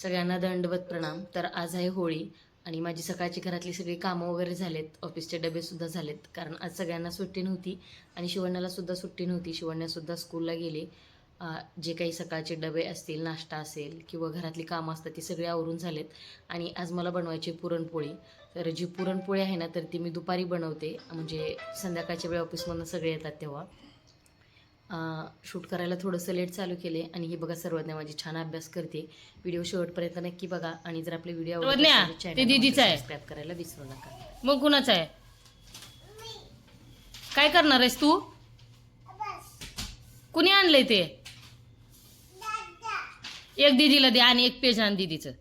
सगळ्यांना दंडवत प्रणाम. तर आज आहे होळी आणि माझी सकाळची घरातली सगळी कामं वगैरे झालेत. ऑफिसचे डबेसुद्धा झालेत कारण आज सगळ्यांना सुट्टी नव्हती आणि शिवण्यालासुद्धा सुट्टी नव्हती. शिवण्यासुद्धा स्कूलला गेले. जे काही सकाळचे डबे असतील, नाश्ता असेल किंवा घरातली कामं असतात ती सगळी आवरून झालेत. आणि आज मला बनवायची पुरणपोळी. तर जी पुरणपोळी आहे ना, तर ती मी दुपारी बनवते, म्हणजे संध्याकाळच्या वेळी ऑफिसमधून सगळे येतात तेव्हा. शूट करायला थोडंसं लेट चालू केले आणि ही बघा सर्वज्ञा माझी छान अभ्यास करते. व्हिडिओ शेवटपर्यंत नक्की बघा आणि जर आपले व्हिडिओ आवडत सर्वज्ञा, असेल तर ते चॅनलला दीदीचं आहे. सबस्क्राईब करायला विसरू नका. मग कुणाचं आहे? काय करणार आहेस तू? कुणी आणलंय ते? एक दीदीला दे आणि एक पेज आण दीदीचं.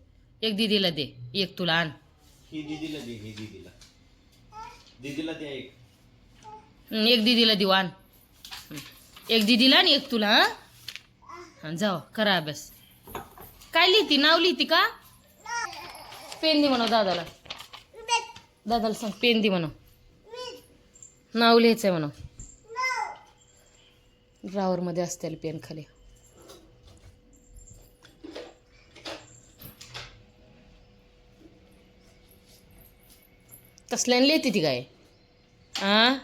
एक दीदीला दे, एक तुला आण. ही दीदीला दे, ही दीदीला दीदीला द्या एक. एक दीदीला देऊ आण. एक दीदीला आणि एक तुला. हा जाऊ करा अभ्यास. काय लिहिती? नाव लिहिती का? पेन दे म्हणा दादाला. दादाला सांग पेन दे म्हणा. नाव लिहायचंय म्हणा. ड्रॉवर मध्ये असतील पेन खाली. कसल्याने लिहिते ती काय? आ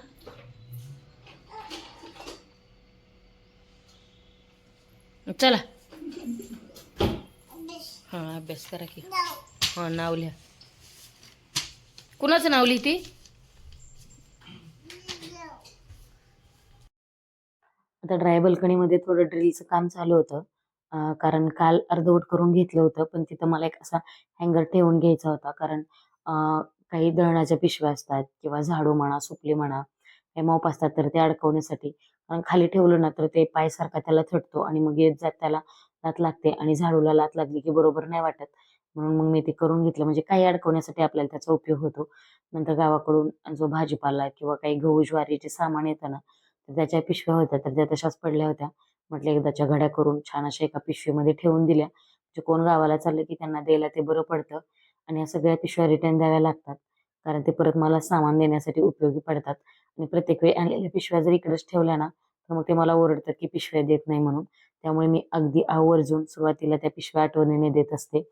चला हा अभ्यास करा की. हा नाव लिहा. कुणाचं नाव लिहिते? आता ड्राय बल्कनीमध्ये थोडं ड्रिलचं काम चालू होतं. कारण काल अर्धवट करून घेतलं होतं, पण तिथं मला एक असा हँगर ठेवून घ्यायचा होता. कारण काही दळणाच्या पिशव्या असतात किंवा झाडू म्हणा, सुपली म्हणा, काही मॉप असतात, तर ते अडकवण्यासाठी. कारण खाली ठेवलं ना तर ते पायसारखा त्याला थटतो आणि मग येत जात त्याला लात लागते आणि झाडूला लात लागली की बरोबर नाही वाटत. म्हणून मग मी ते करून घेतलं, म्हणजे काही अडकवण्यासाठी आपल्याला त्याचा उपयोग होतो. नंतर गावाकडून जो भाजीपाला किंवा काही गहू ज्वारीचे सामान येतं ना, तर त्याच्या पिशव्या होत्या, तर त्या तशाच पडल्या होत्या. म्हटलं एकदाच्या घड्या करून छान अशा एका पिशवीमध्ये ठेवून दिल्या, म्हणजे कोण गावाला चाललं की त्यांना द्यायला ते बरं पडतं. आणि या सगळ्या पिशव्या रिटर्न द्याव्या लागतात, कारण ते परत मला सामान देण्यासाठी उपयोगी पडतात. आणि प्रत्येक वेळी आणलेल्या पिशव्या जर इकडेच ठेवल्या ना, तर मग ते मला ओरडतात की पिशव्या देत नाही म्हणून. त्यामुळे मी अगदी आवर्जून सुरुवातीला त्या पिशव्या आठवणीने देत असते.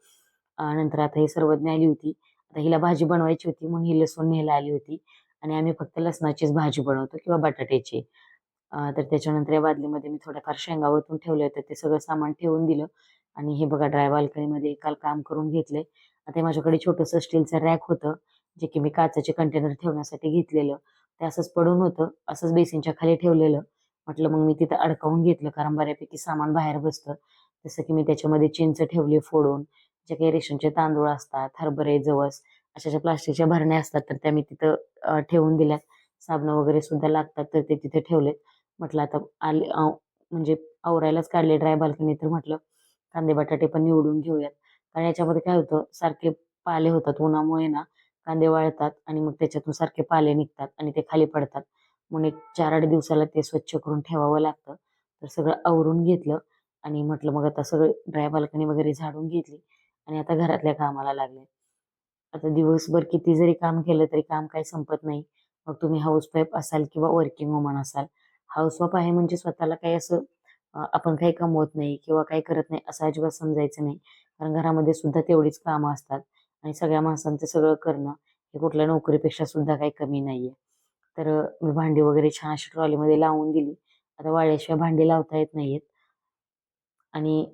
नंतर आता ही सर्वज्ञ आली होती. आता हिला भाजी बनवायची होती म्हणून ही लसूण न्यायला आली होती आणि आम्ही फक्त लसणाचीच भाजी बनवतो किंवा बटाट्याची. तर त्याच्यानंतर या बादलीमध्ये मी थोड्याफार शेंगा ओतून ठेवल्या होत्या. ते सगळं सामान ठेवून दिलं आणि हे बघा ड्राय बाल्कनीमध्ये काल काम करून घेतलंय. आता हे माझ्याकडे छोटंसं स्टीलचं रॅक होतं, जे की मी काचेचे कंटेनर ठेवण्यासाठी घेतलेलं. ते असंच पडून होतं, असंच बेसिनच्या खाली ठेवलेलं. म्हटलं मग मी तिथं अडकवून घेतलं, कारण बऱ्यापैकी सामान बाहेर बसतं. जसं की मी त्याच्यामध्ये चिंच ठेवली फोडून, जे काही रेशनचे तांदूळ असतात, हरभरे, जवस अशा ज्या प्लास्टिकच्या भरण्या असतात, तर त्या मी तिथं ठेवून दिल्यात. साबणं वगैरे सुद्धा लागतात, तर ते तिथे ठेवलेत. म्हटलं आता आले म्हणजे आवरायलाच काढले ड्राय बाल्कनी, तर म्हटलं कांदे बटाटे पण निवडून घेऊयात. कारण याच्यामध्ये काय होतं, सारखे पाले होतात उन्हामुळे ना, कांदे वाळतात आणि मग त्याच्यातून सारखे पाले निघतात आणि ते खाली पडतात. म्हणून एक 4-8 दिवसाला ते स्वच्छ करून ठेवावं लागतं. तर सगळं आवरून घेतलं आणि म्हटलं मग आता सगळं ड्राय बाल्कनी वगैरे झाडून घेतली आणि आता घरातल्या कामाला लागले. आता दिवसभर किती जरी काम केलं तरी काम काही संपत नाही. मग तुम्ही हाऊसवाईफ असाल किंवा वर्किंग वुमन असाल. हाऊसवाईफ आहे म्हणजे स्वतःला काही असं आपण काही कमवत नाही किंवा काही करत नाही असं अजिबात समजायचं नाही. कारण घरामध्ये सुद्धा तेवढीच कामं असतात आणि सगळ्या माणसांचं सगळं करणं हे कुठल्या नोकरीपेक्षा सुद्धा काही कमी नाहीये. तर मी भांडी वगैरे छान अशी ट्रॉलीमध्ये लावून दिली. आता वाळल्याशिवाय भांडी लावता येत नाहीयेत. आणि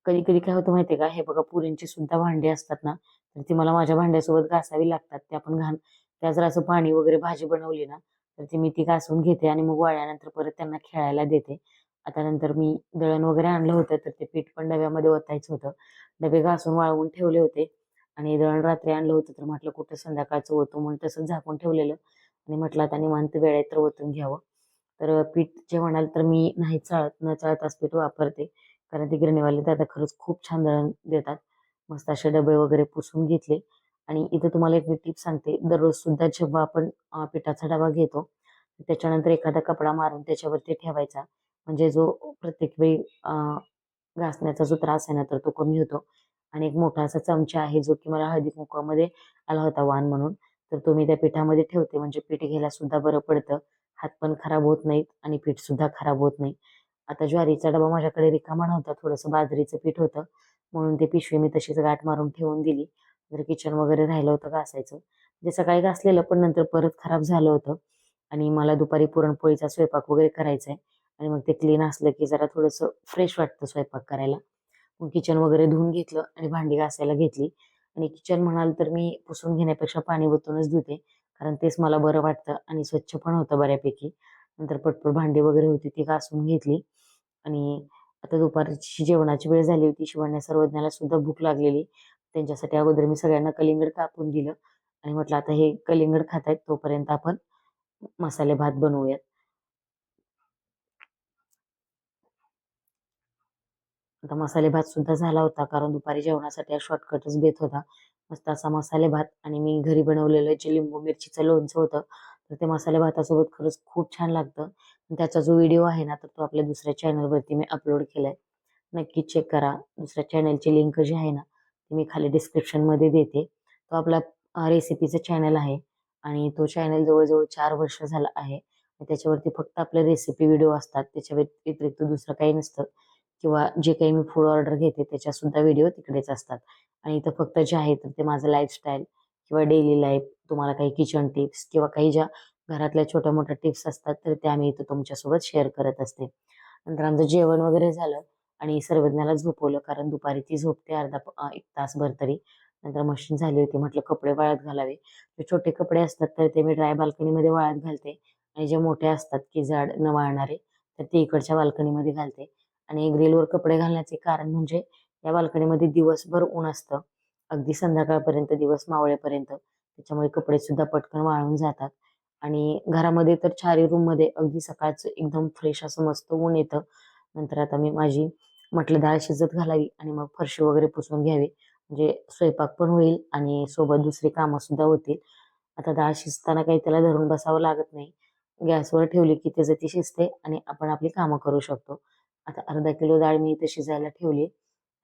कधी-कधी काय होतं माहिती आहे का, हे बघा पुरींची सुद्धा भांडी असतात ना, तर ती मला माझ्या भांड्यासोबत घासावी लागतात. त्या पण घाण त्या जर असं पाणी वगैरे भाजी बनवली ना, तर ती मी ती घासून घेते आणि मग वाळल्यानंतर परत त्यांना खेळायला देते. आता नंतर मी दळण वगैरे आणलं होतं, तर ते पीठ पण डब्यामध्ये ओतायचं होतं. डबे घासून वाळवून ठेवले होते आणि दळण रात्री आणलं होतं, तर म्हटलं कुठं संध्याकाळचं ओतू म्हणून तसंच झाकून ठेवलेलं आणि म्हटलं आता निवांत वेळ आहे तर ओतून घ्यावं. तर पीठ जे म्हणाल तर मी नाही चाळत, न चाळताच पीठ वापरते. कारण ते गिरणीवाले दादा खरंच खूप छान दळण देतात. मस्त असे डबे वगैरे पुसून घेतले आणि इथं तुम्हाला एक मी टिप सांगते. दररोज सुद्धा जेव्हा आपण पिठाचा डबा घेतो, त्याच्यानंतर एखादा कपडा मारून त्याच्यावरती ठेवायचा. म्हणजे जो प्रत्येक वेळी घासण्याचा जो त्रास आहे ना, तर तो कमी होतो. आणि एक मोठा असा चमचा आहे, जो की मला हळदी-कुंकवामध्ये आला होता वाण म्हणून. तर तो मी त्या पिठामध्ये ठेवते, म्हणजे पीठ घ्यायला सुद्धा बरं पडतं. हात पण खराब होत नाहीत आणि पीठ सुद्धा खराब होत नाही. आता ज्वारीचा डबा माझ्याकडे रिकामा नव्हता, थोडंसं बाजरीचं पीठ होतं, म्हणून ती पिशवी मी तशीच गाठ मारून ठेवून दिली. जर किचन वगैरे राहिलं होतं घासायचं, म्हणजे सकाळी घासलेलं पण नंतर परत खराब झालं होतं. आणि मला दुपारी पुरणपोळीचा स्वयंपाक वगैरे करायचा आहे आणि मग ते क्लीन असलं की जरा थोडंसं फ्रेश वाटतं स्वयंपाक करायला. मग किचन वगैरे धुवून घेतलं आणि भांडी घासायला घेतली. आणि किचन म्हणाल तर मी पुसून घेण्यापेक्षा पाणी ओतूनच धुते, कारण तेच मला बरं वाटतं आणि स्वच्छ पण होतं बऱ्यापैकी. नंतर पटपट भांडी वगैरे होती ती घासून घेतली. आणि आता दुपारची जेवणाची वेळ झाली होती. शिवान्या सर्वज्ञाला सुद्धा भूक लागलेली. त्यांच्यासाठी अगोदर मी सगळ्यांना कलिंगड कापून दिलं आणि म्हटलं आता हे कलिंगड खातायत तोपर्यंत आपण मसाले भात बनवूयात. आता मसाले भात सुद्धा झाला होता, कारण दुपारी जेवणासाठी हा शॉर्टकटच बेत होता. मस्त असा मसाले भात आणि मी घरी बनवलेलं जे लिंबू मिरचीचं लोणचं होतं, तर ते मसाले भातासोबत खरंच खूप छान लागतं. आणि त्याचा जो व्हिडिओ आहे ना, तर तो आपल्या दुसऱ्या चॅनलवरती मी अपलोड केलाय. नक्की चेक करा. दुसऱ्या चॅनलची लिंक जी आहे ना, ती मी खाली डिस्क्रिप्शनमध्ये देते. तो आपला रेसिपीचा चॅनल आहे आणि तो चॅनल जवळ-जवळ 4 वर्ष झाला आहे. आणि त्याच्यावरती फक्त आपले रेसिपी व्हिडिओ असतात. त्याच्या व्यतिरिक्त दुसरं काही नसतं. किंवा जे काही मी फूड ऑर्डर घेते त्याच्यासुद्धा व्हिडिओ तिकडेच असतात. आणि इथं फक्त जे आहे तर ते माझं लाईफस्टाईल किंवा डेली लाईफ, तुम्हाला काही किचन टिप्स किंवा काही ज्या घरातल्या छोट्या-मोठ्या टिप्स असतात, तर त्या मी इथं तुमच्यासोबत शेअर करत असते. नंतर आमचं जेवण वगैरे झालं आणि सर्वज्ञाला झोपवलं, कारण दुपारी ती झोपते 1 तासभर तरी. नंतर मशीन झाली होती. म्हटलं कपडे वाळत घालावे. जे छोटे कपडे असतात तर ते मी ड्राय बाल्कनीमध्ये वाळत घालते आणि जे मोठे असतात की जाड न वाळणारे, तर ते इकडच्या बाल्कनीमध्ये घालते. आणि ग्रिलवर कपडे घालण्याचे कारण म्हणजे या बाल्कनीमध्ये दिवसभर ऊन असतं. अगदी संध्याकाळपर्यंत, दिवस मावळेपर्यंत. त्याच्यामुळे कपडे सुद्धा पटकन वाळून जातात. आणि घरामध्ये तर 4ही रूममध्ये अगदी सकाळचं एकदम फ्रेश असं मस्त ऊन येतं. नंतर आता मी माझी म्हटलं डाळ शिजत घालावी आणि मग फरशी वगैरे पुसून घ्यावी. म्हणजे स्वयंपाक पण होईल आणि सोबत दुसरी कामं सुद्धा होतील. आता डाळ शिजताना काही त्याला धरून बसावं लागत नाही. गॅसवर ठेवली की त्याचं ती शिजते आणि आपण आपली कामं करू शकतो. आता अर्धा किलो डाळ मी इथे शिजायला ठेवली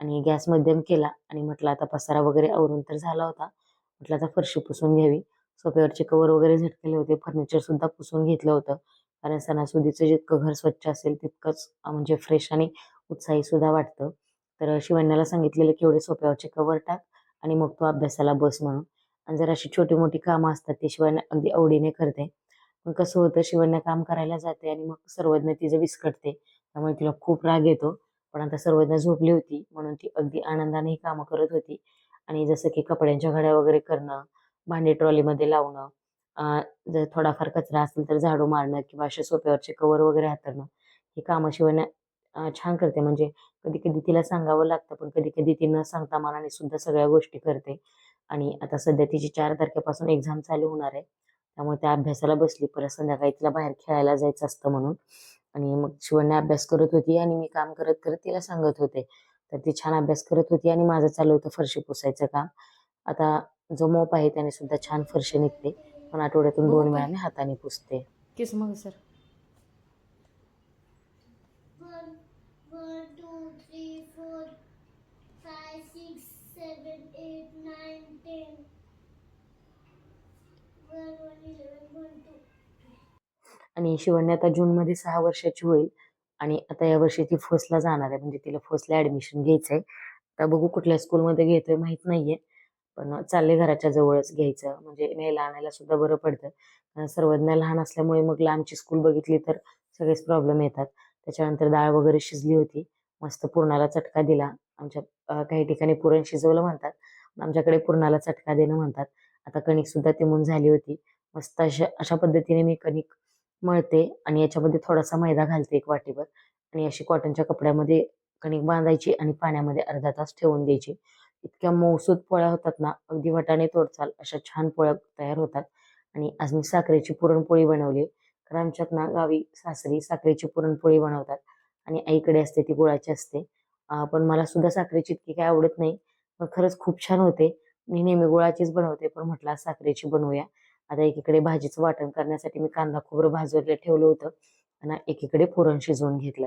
आणि गॅस मध्यम केला आणि म्हटलं आता पसारा वगैरे आवरून तर झाला होता. म्हटलं आता फरशी पुसून घ्यावी. सोफ्यावरचे कवर वगैरे झटकले होते. फर्निचर सुद्धा पुसून घेतलं होतं. कारण सणासुदीचं जितकं घर स्वच्छ असेल तितकंच म्हणजे फ्रेश आणि उत्साही सुद्धा वाटतं. तर शिवण्याला सांगितलेलं की एवढे सोफ्यावरचे कवर टाक आणि मग तू अभ्यासाला बस म्हणून. आणि जर अशी छोटी-मोठी कामं असतात ती शिवण्या अगदी आवडीने करते. पण कसं होतं, शिवण्या काम करायला जाते आणि मग सर्वज्ञ तिचं विस्कटते. त्यामुळे तिला खूप राग येतो. पण आता सर्वज्ञ झोपली होती म्हणून ती अगदी आनंदाने ही कामं करत होती. आणि जसं की कपड्यांच्या घड्या वगैरे करणं, भांडी ट्रॉलीमध्ये लावणं, अ, जर थोडाफार कचरा असेल तर झाडू मारणं किंवा असे सोफ्यावरचे कव्हर वगैरे हातरणं, ही कामं शिवण्या छान करते. म्हणजे कधी-कधी तिला सांगावं लागतं, पण कधी-कधी ती न सांगता मनाने सुद्धा सगळ्या गोष्टी करते. आणि आता सध्या तिची 4 तारखेपासून एक्झाम चालू होणार आहे. त्यामुळे त्या अभ्यासाला बसली. परत संध्याकाळी तिला बाहेर खेळायला जायचं असतं म्हणून. आणि मग शिवण्या अभ्यास करत होती आणि मी काम करत-करत तिला सांगत होते. तर ती छान अभ्यास करत होती आणि माझं चालू होतं फरशी पुसायचं काम. आता जो मोप आहे त्याने सुद्धा छान फरशी निघते. पण आठवड्यातून बघू 2 का वेळा मी हाताने पुसते. केस मग सर. 1, 1, 2, 3, 4, 5, 6, 7, 8, 9, 10, 12, 11, 12. आणि शिवण्या आता जूनमध्ये 6 वर्षाची होईल आणि आता यावर्षी ती फर्स्टला जाणार आहे. म्हणजे तिला फर्स्टला ॲडमिशन घ्यायचंय. आता बघू कुठल्या स्कूलमध्ये घेतोय माहीत नाहीये. पण चाललंय घराच्या जवळच घ्यायचं. म्हणजे न्यायला आणायला सुद्धा बरं पडतं. सर्वज्ञ लहान असल्यामुळे मग लांबची स्कूल बघितली तर सगळेच प्रॉब्लेम येतात. त्याच्यानंतर डाळ वगैरे शिजली होती. मस्त पुरणाला चटका दिला. आमच्या काही ठिकाणी पुरण शिजवलं म्हणतात. पण आमच्याकडे पुरणाला चटका देणं म्हणतात. आता कणिक सुद्धा तिमून झाली होती. मस्त अशा अशा पद्धतीने मी कणिक मळते आणि याच्यामध्ये थोडासा मैदा घालते 1 वाटीभर आणि अशी कॉटनच्या कपड्यामध्ये कणिक बांधायची आणि पाण्यामध्ये अर्धा तास ठेवून द्यायची. इतक्या मऊसूत पोळ्या होतात ना, अगदी वाटाणे तोडचाल अशा छान पोळ्या तयार होतात. आणि आज मी साखरेची पुरणपोळी बनवली. कारण आमच्यात ना गावी सासरी साखरेची पुरणपोळी बनवतात आणि आईकडे असते ती गुळाची असते. पण मला सुद्धा साखरेची इतकी काही आवडत नाही. पण खरंच खूप छान होते. मी नेहमी गुळाचीच बनवते, पण म्हटलं आज साखरेची बनवूया. आता एकीकडे भाजीचं वाटण करण्यासाठी मी कांदा खोबरं भाजायला ठेवलं होतं आणि एकीकडे पुरण शिजवून घेतलं.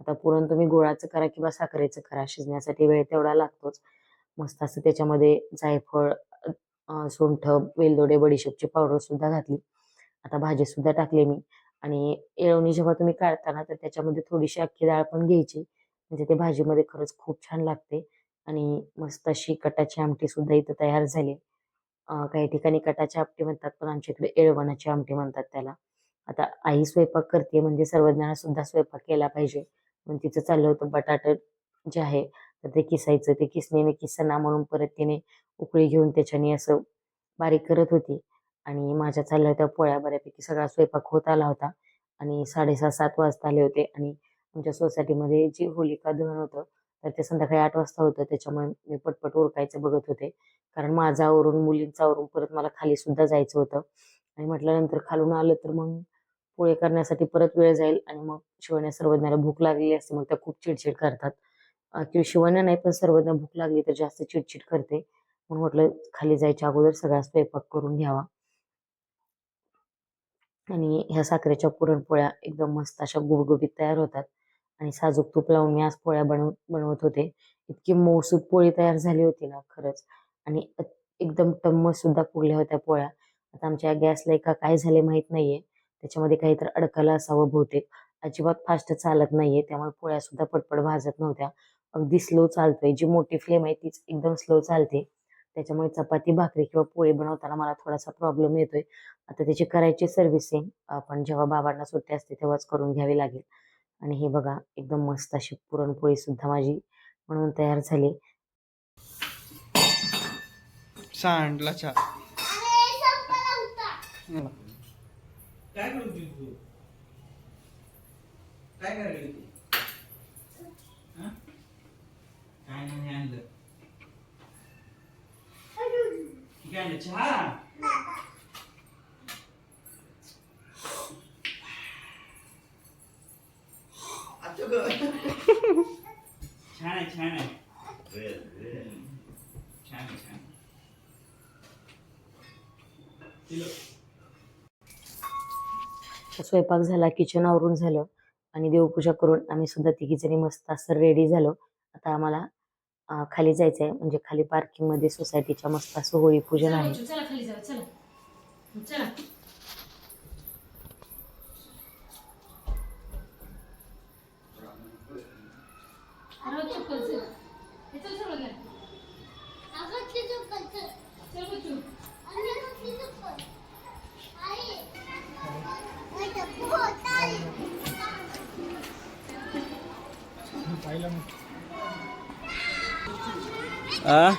आता पुरण तुम्ही गुळाचं करा किंवा साखरेचं करा, शिजण्यासाठी वेळ तेवढा लागतोच. मस्त असं त्याच्यामध्ये जायफळ, सुंठ, वेलदोडे, बडिशेपची पावडर सुद्धा घातली. आता भाजी सुद्धा टाकली मी आणि येळवणी जेव्हा तुम्ही काढता ना, तर त्याच्यामध्ये थोडीशी अख्खी डाळ पण घ्यायची. म्हणजे ते भाजीमध्ये खरंच खूप छान लागते आणि मस्त अशी कटाची आमटी सुद्धा इथं तयार झाली. काही ठिकाणी कटाची आमटी म्हणतात, पण आमच्या इकडे येळवणाची आमटी म्हणतात त्याला. आता आई स्वयंपाक करते म्हणजे सर्वजणांना सुद्धा स्वयंपाक केला पाहिजे. मग तिचं चाललं होतं बटाटे जे आहे, तर ते किसायचं. ते किसणीने किसना म्हणून परत तिने उकळी घेऊन त्याच्याने असं बारीक करत होती आणि माझ्या चालल्या होत्या पोळ्या. बऱ्यापैकी सगळा स्वयंपाक होत आला होता आणि 6:30-7 वाजता आले होते आणि आमच्या सोसायटीमध्ये जी होलिका दहन होतं, तर ते संध्याकाळी 8 वाजता होतं. त्याच्यामुळे मी पटपट उरकायचं बघत होते. कारण माझं आवरून, मुलींचं आवरून परत मला खाली सुद्धा जायचं होतं आणि म्हटलं नंतर खालून आलं तर मग पोहे करण्यासाठी परत वेळ जाईल आणि मग शिवान्या सर्वज्ञाला भूक लागलेली असते. मग त्या खूप चिडचिड करतात. किंवा शिवान्या नाही, पण सर्वज्ञ भूक लागली तर जास्त चिडचिड करते. म्हणून म्हटलं खाली जायच्या अगोदर सगळा स्वयंपाक करून घ्यावा. आणि ह्या साखरेच्या पुरणपोळ्या एकदम मस्त अशा गुबगुबीत तयार होतात आणि साजूक तूप लावून मी आज पोळ्या बनवत होते. इतकी मऊसूत पोळी तयार झाली होती ना खरंच आणि एकदम टम्म सुद्धा फुगल्या होत्या पोळ्या. आता आमच्या गॅसला का काय झाले माहित नाहीये. त्याच्यामध्ये काहीतरी अडकलं असावं बहुतेक. अजिबात फास्ट चालत नाहीये, त्यामुळे पोळ्या सुद्धा पटपट भाजत नव्हत्या. अगदी स्लो चालतोय. जी मोठी फ्लेम आहे तीच एकदम स्लो चालते. त्याच्यामुळे चपाती, भाकरी किंवा पोळी बनवताना मला थोडासा प्रॉब्लेम येतोय. आता त्याची करायची सर्व्हिसिंग आपण जेव्हा बाबांना सुट्टी असते तेव्हाच करून घ्यावी लागेल. आणि हे बघा एकदम मस्त अशी पुरणपोळी सुद्धा माझी म्हणून तयार झाली. सांडला चहा. अरे संपला होता. काय करत होती तू? काय करायला होती? हा? काय नाही आणलं. ठीक आहे, चहा. अच्छा ग. छान आहे, छान आहे. छान आहे, छान. दिलं. स्वयंपाक झाला, किचन आवरून झालं आणि देवपूजा करून आम्ही सुद्धा तिघीजणी मस्त असं रेडी झालो. आता आम्हाला खाली जायचंय, म्हणजे खाली पार्किंग मध्ये सोसायटीच्या मस्त असं होळी पूजन चला आहे. बच्चू, चला खाली जाऊ, चला चला. अरे चप्पल चल. हे चल सर्व घ्या. अगं तिचं कसं? चल बच्चू. आणि मग तिचं पण. आई. माझं पोट आहे. आ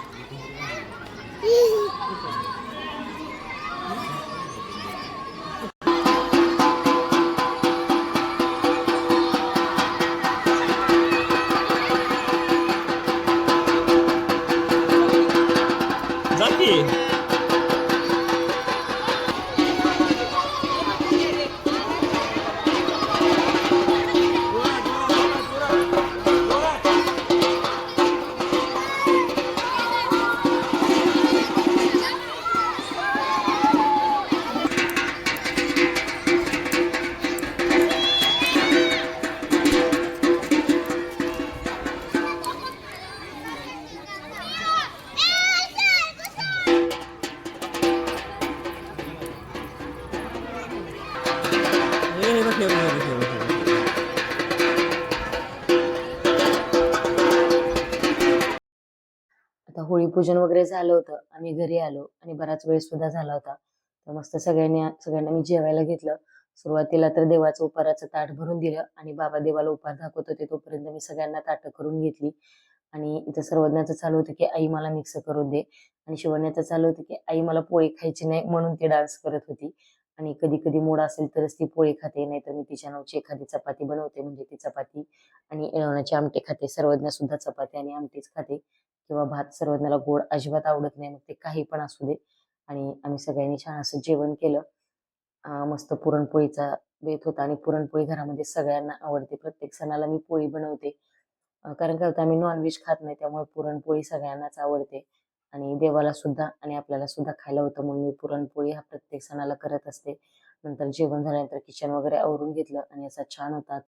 जा की. आता होळी पूजन वगैरे झालं होतं. आम्ही घरी आलो आणि बराच वेळ सुद्धा झाला होता. तर मस्त सगळ्यांना मी जेवायला घेतलं. सुरुवातीला तर देवाचं उपाराचं ताट भरून दिलं आणि बाबा देवाला उपार दाखवत होते तोपर्यंत मी सगळ्यांना ताटं करून घेतली. आणि इथं सर्वज्ञाचं चालू होतं की आई मला मिक्स करून दे आणि शिवण्याचं चालू होतं की आई मला पोळी खायची नाही म्हणून ती डान्स करत होती. आणि कधी कधी मूड असेल तरच ती पोळी खाते, नाहीतर मी तिच्या नावची एखादी चपाती बनवते, म्हणजे ती चपाती आणि येळवण्याची आमटी खाते. सर्वज्ञ सुद्धा चपाती आणि आमटीच खाते किंवा भात. सर्वज्ञाला गोड अजिबात आवडत नाही, मग ते काही पण असू दे. आणि आम्ही सगळ्यांनी छान असं जेवण केलं. मस्त पुरणपोळीचा बेत होता आणि पुरणपोळी घरामध्ये सगळ्यांना आवडते. प्रत्येक सणाला मी पोळी बनवते. कारण काय होतं आम्ही नॉनव्हेज खात नाही, त्यामुळे पुरणपोळी सगळ्यांनाच आवडते आणि देवाला सुद्धा आणि आपल्याला सुद्धा खायला होतं म्हणून मी पुरणपोळी हा प्रत्येक सणाला करत असते. नंतर जेवण झाल्यानंतर किचन वगैरे आवरून घेतलं आणि असा छान होता